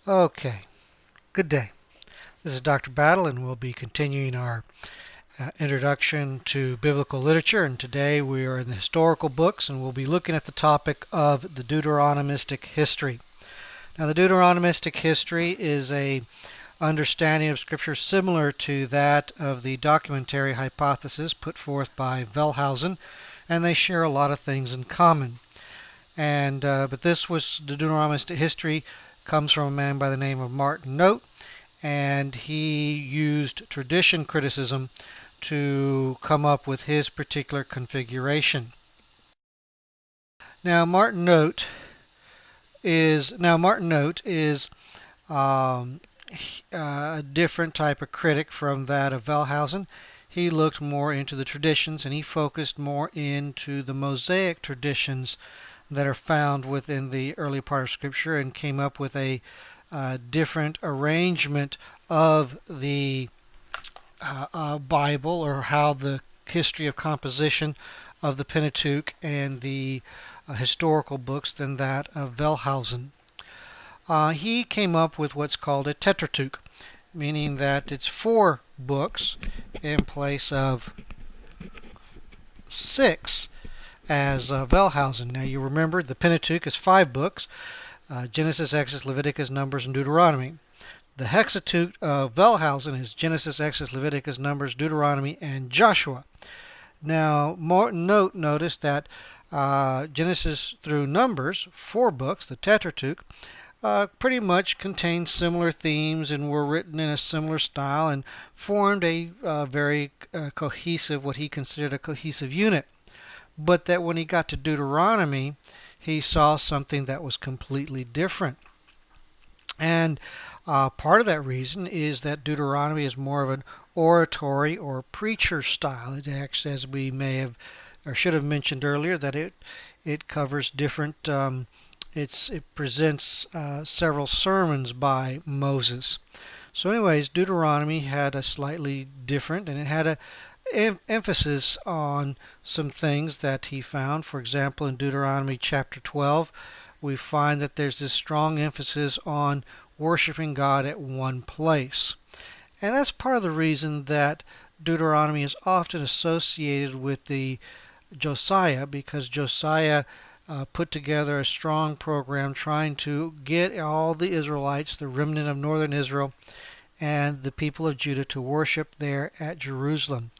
Okay, good day. This is Dr. Battle, and we'll be continuing our introduction to biblical literature. And today we are in the historical books, and we'll be looking at the topic of the Deuteronomistic history. Now, the Deuteronomistic history is a understanding of Scripture similar to that of the documentary hypothesis put forth by Wellhausen, and they share a lot of things in common. But the Deuteronomistic history comes from a man by the name of Martin Note, and he used tradition criticism to come up with his particular configuration. Now Martin Note is a different type of critic from that of Wellhausen. He looked more into the traditions, and he focused more into the Mosaic traditions that are found within the early part of Scripture, and came up with a different arrangement of the Bible, or how the history of composition of the Pentateuch and the historical books than that of Wellhausen. He came up with what's called a Tetrarch, meaning that it's 4 books in place of 6 as Wellhausen. Now you remember the Pentateuch is 5 books: Genesis, Exodus, Leviticus, Numbers, and Deuteronomy. The Hexateuch of Wellhausen is Genesis, Exodus, Leviticus, Numbers, Deuteronomy, and Joshua. Now Martin Note noticed that Genesis through Numbers, 4 books, the Tetrarch, pretty much contained similar themes and were written in a similar style and formed a very cohesive, what he considered a cohesive unit. But that when he got to Deuteronomy, he saw something that was completely different. And part of that reason is that Deuteronomy is more of an oratory or preacher style. It acts, as we may have or should have mentioned earlier, that it covers different. It presents several sermons by Moses. So, anyways, Deuteronomy had a slightly different, and it had a emphasis on some things that he found. For example, in Deuteronomy chapter 12, we find that there's this strong emphasis on worshiping God at one place. And that's part of the reason that Deuteronomy is often associated with the Josiah, because Josiah put together a strong program trying to get all the Israelites, the remnant of northern Israel, and the people of Judah to worship there at Jerusalem.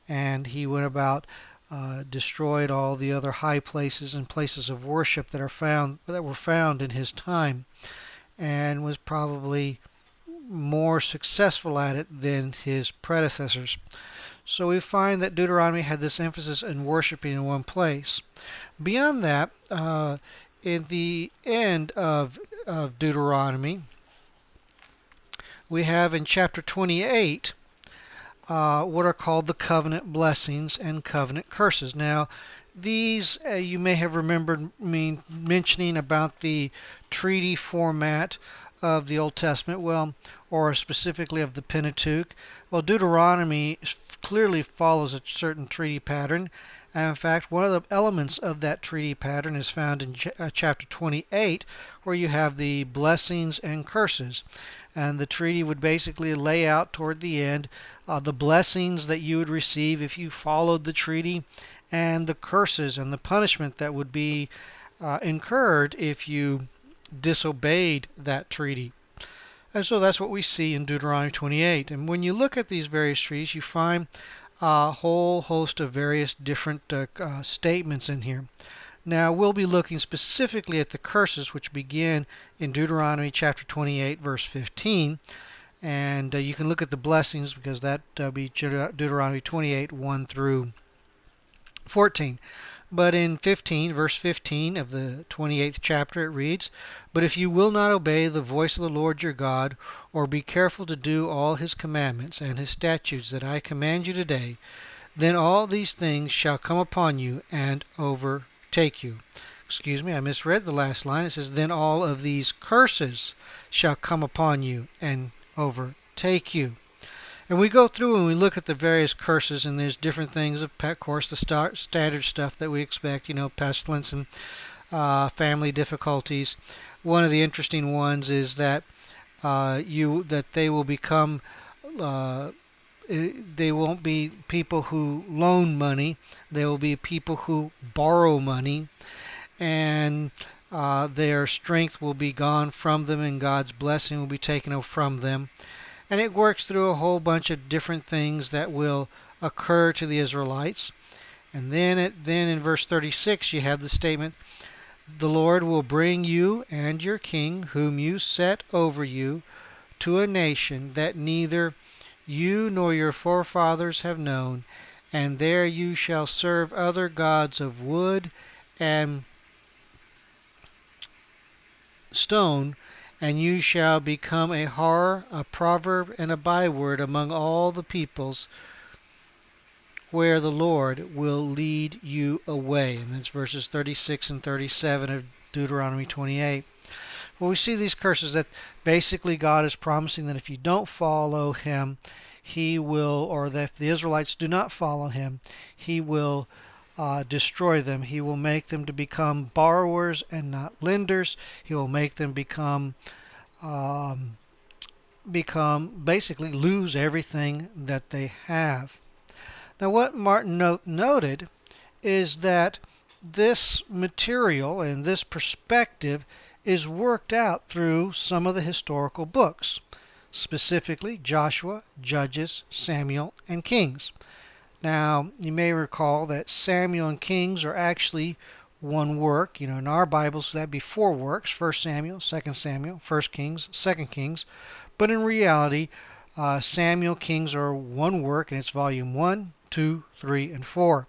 And he went about, destroyed all the other high places and places of worship that were found in his time, and was probably more successful at it than his predecessors. So we find that Deuteronomy had this emphasis in worshiping in one place. Beyond that, in the end of Deuteronomy, we have in chapter 28 what are called the covenant blessings and covenant curses. Now, these you may have remembered me mentioning about the treaty format of the Old Testament, or specifically of the Pentateuch. Well, Deuteronomy clearly follows a certain treaty pattern. And in fact, one of the elements of that treaty pattern is found in chapter 28, where you have the blessings and curses. And the treaty would basically lay out toward the end the blessings that you would receive if you followed the treaty, and the curses and the punishment that would be incurred if you disobeyed that treaty. And so that's what we see in Deuteronomy 28. And when you look at these various treaties, you find a whole host of various different statements in here. Now, we'll be looking specifically at the curses, which begin in Deuteronomy chapter 28, verse 15. And you can look at the blessings, because that will be Deuteronomy 28, 1 through 14. But in verse 15 of the 28th chapter, it reads, "But if you will not obey the voice of the Lord your God, or be careful to do all his commandments and his statutes that I command you today, then all these things shall come upon you and overtake you." Excuse me, I misread the last line. It says, "Then all of these curses shall come upon you and overtake you." And we go through and we look at the various curses, and there's different things. Of course, the standard stuff that we expect, pestilence and family difficulties. One of the interesting ones is that that they will become they won't be people who loan money. They will be people who borrow money, and their strength will be gone from them, and God's blessing will be taken from them. And it works through a whole bunch of different things that will occur to the Israelites. And then in verse 36 you have the statement, "The Lord will bring you and your king, whom you set over you, to a nation that neither you nor your forefathers have known, and there you shall serve other gods of wood and stone, and you shall become a horror, a proverb, and a byword among all the peoples where the Lord will lead you away." And that's verses 36 and 37 of Deuteronomy 28. Well, we see these curses that basically God is promising that if you don't follow him, he will, or that if the Israelites do not follow him, he will destroy them. He will make them to become borrowers and not lenders. He will make them become basically lose everything that they have. Now, what Martin noted is that this material and this perspective is worked out through some of the historical books, specifically Joshua, Judges, Samuel, and Kings. Now, you may recall that Samuel and Kings are actually one work. You know, in our Bibles, that'd be four works: 1 Samuel, 2 Samuel, 1 Kings, 2 Kings. But in reality, Samuel, Kings are one work, and it's volume 1, 2, 3, and 4.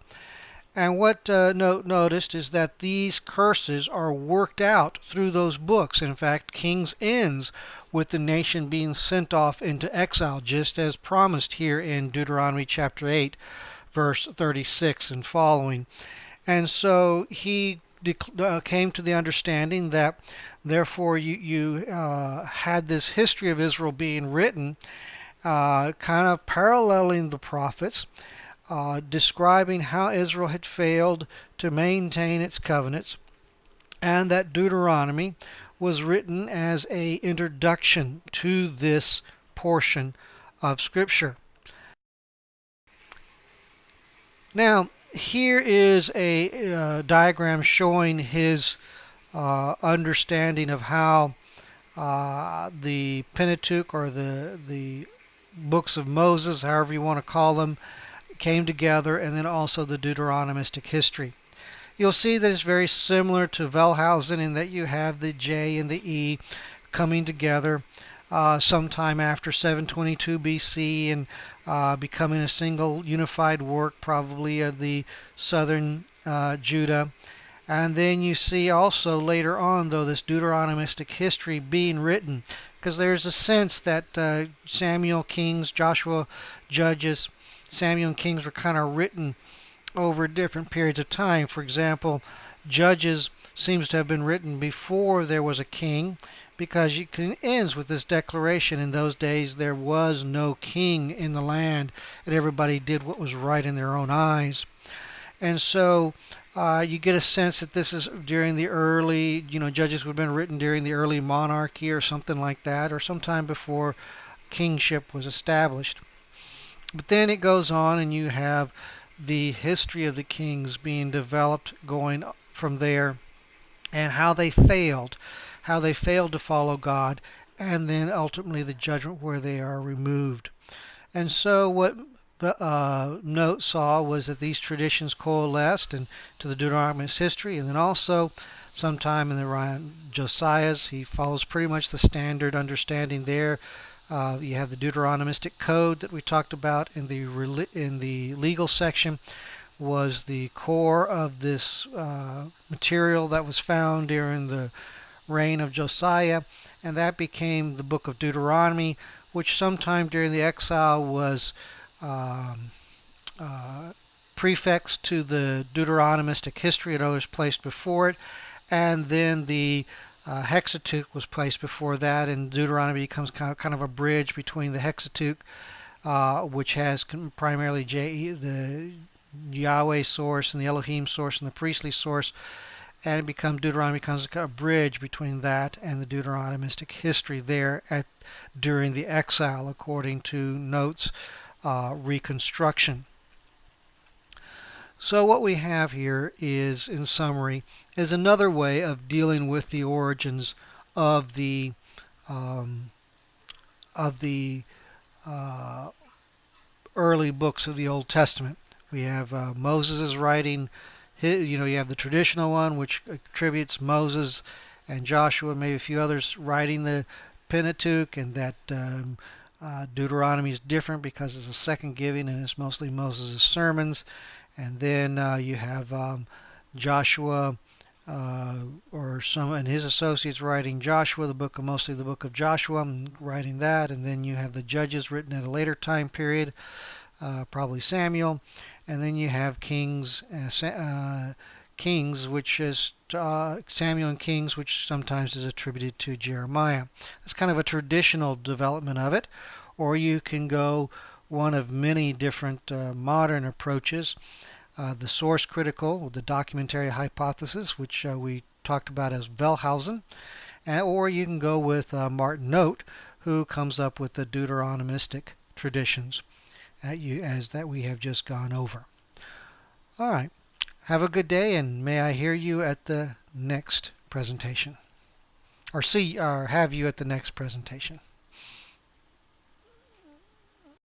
And what noticed is that these curses are worked out through those books. In fact, Kings ends with the nation being sent off into exile, just as promised here in Deuteronomy chapter 8, verse 36 and following. And so he came to the understanding that therefore you had this history of Israel being written, kind of paralleling the prophets, describing how Israel had failed to maintain its covenants, and that Deuteronomy was written as an introduction to this portion of Scripture. Now, here is a diagram showing his understanding of how the Pentateuch, or the books of Moses, however you want to call them, came together, and then also the Deuteronomistic history. You'll see that it's very similar to Wellhausen in that you have the J and the E coming together sometime after 722 BC and becoming a single unified work, probably of the southern Judah. And then you see also later on, though, this Deuteronomistic history being written, because there's a sense that Samuel, Kings, Joshua, Judges, Samuel and Kings were kind of written over different periods of time. For example, Judges seems to have been written before there was a king, because it ends with this declaration: in those days there was no king in the land, and everybody did what was right in their own eyes. And so you get a sense that this is during the early, Judges would have been written during the early monarchy or something like that, or sometime before kingship was established. But then it goes on, and you have the history of the kings being developed going from there, and how they failed to follow God, and then ultimately the judgment where they are removed. And so what Note saw was that these traditions coalesced into the Deuteronomist history, and then also sometime in the Josiah's, he follows pretty much the standard understanding there. You have the Deuteronomistic Code that we talked about in the legal section, was the core of this material that was found during the reign of Josiah, and that became the Book of Deuteronomy, which sometime during the exile was prefixed to the Deuteronomistic history and others placed before it, and then the Hexateuch was placed before that, and Deuteronomy becomes kind of a bridge between the Hexateuch, which has primarily the Yahweh source and the Elohim source and the priestly source, and Deuteronomy becomes a bridge between that and the Deuteronomistic history there during the exile, according to Notes reconstruction. So what we have here is, in summary, is another way of dealing with the origins of the um, early books of the Old Testament. We have Moses' writing. You have the traditional one, which attributes Moses and Joshua, maybe a few others, writing the Pentateuch, and that Deuteronomy is different because it's a second giving and it's mostly Moses' sermons. And then you have Joshua or some and his associates writing Joshua, mostly the book of Joshua, and writing that. And then you have the Judges written at a later time period, probably Samuel. And then you have Kings, which is Samuel and Kings, which sometimes is attributed to Jeremiah. That's kind of a traditional development of it. Or you can go one of many different modern approaches. The source critical, the documentary hypothesis, which we talked about as Wellhausen, or you can go with Martin Note, who comes up with the Deuteronomistic traditions as that we have just gone over. All right. Have a good day, and may I hear you at the next presentation, or have you at the next presentation.